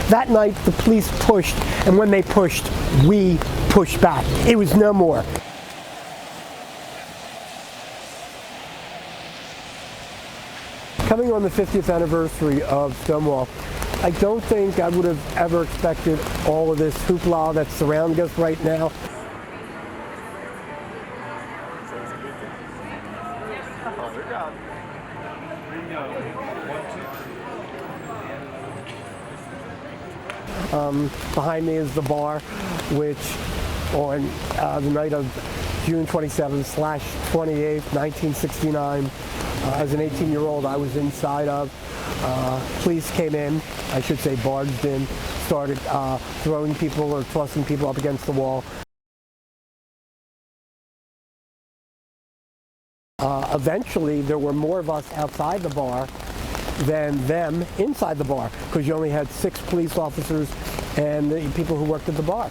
That night, the police pushed, and when they pushed, we pushed back. It was no more. Coming on the 50th anniversary of Stonewall, I don't think I would have ever expected all of this hoopla that's surrounding us right now. Behind me is the bar, which on the night of June 27/28th, 1969, as an 18-year-old, I was inside of. Police came in, I should say barged in, started throwing people or tossing people up against the wall. Eventually, there were more of us outside the bar than them inside the bar, because you only had 6 police officers and the people who worked at the bar.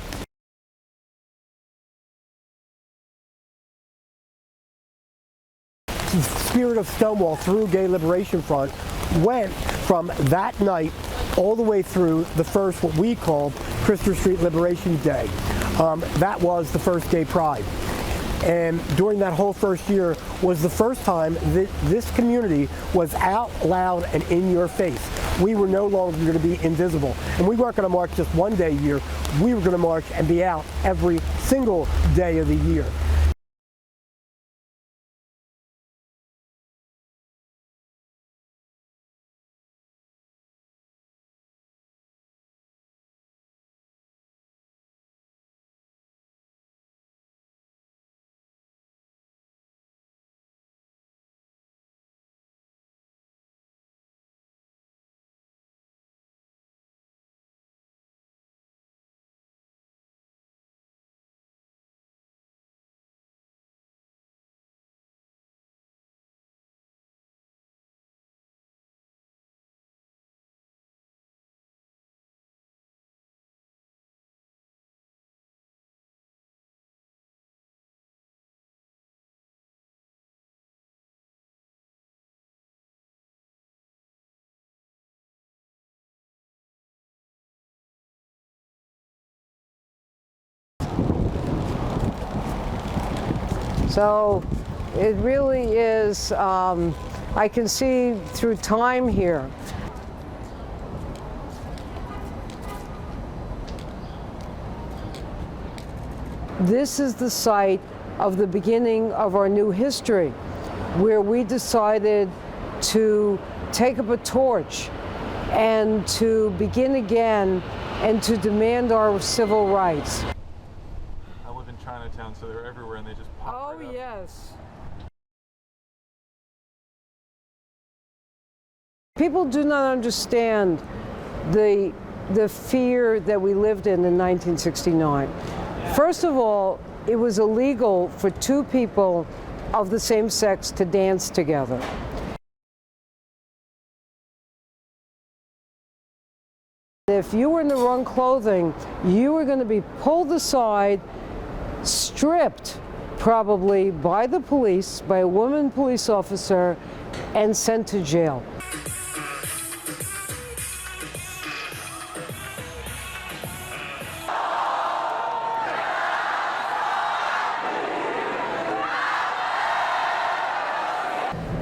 The spirit of Stonewall through Gay Liberation Front went from that night all the way through the first, what we called Christopher Street Liberation Day. That was the first Gay Pride. And during that whole first year was the first time that this community was out loud and in your face. We were no longer going to be invisible. And we weren't going to march just one day a year. We were going to march and be out every single day of the year. So it really is, I can see through time here. This is the site of the beginning of our new history, where we decided to take up a torch and to begin again and to demand our civil rights. I live in Chinatown, so they're everywhere and they just pop right up. Yes. People do not understand the fear that we lived in 1969. First of all, it was illegal for 2 people of the same sex to dance together. If you were in the wrong clothing, you were going to be pulled aside, stripped probably by the police, by a woman police officer, and sent to jail.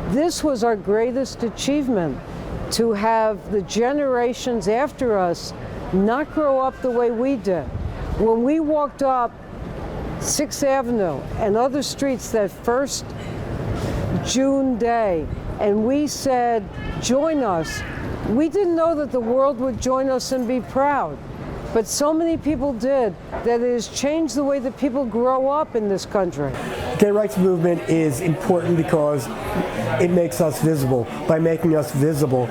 This was our greatest achievement, to have the generations after us not grow up the way we did. When we walked up 6th Avenue and other streets that first June day, and we said, join us, we didn't know that the world would join us and be proud. But so many people did that it has changed the way that people grow up in this country. The gay rights movement is important because it makes us visible. By making us visible,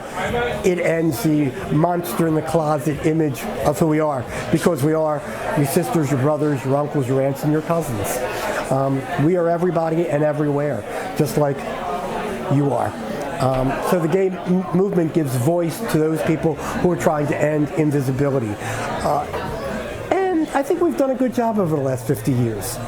it ends the monster in the closet image of who we are, because we are your sisters, your brothers, your uncles, your aunts, and your cousins. We are everybody and everywhere, just like you are. So the gay movement gives voice to those people who are trying to end invisibility. And I think we've done a good job over the last 50 years.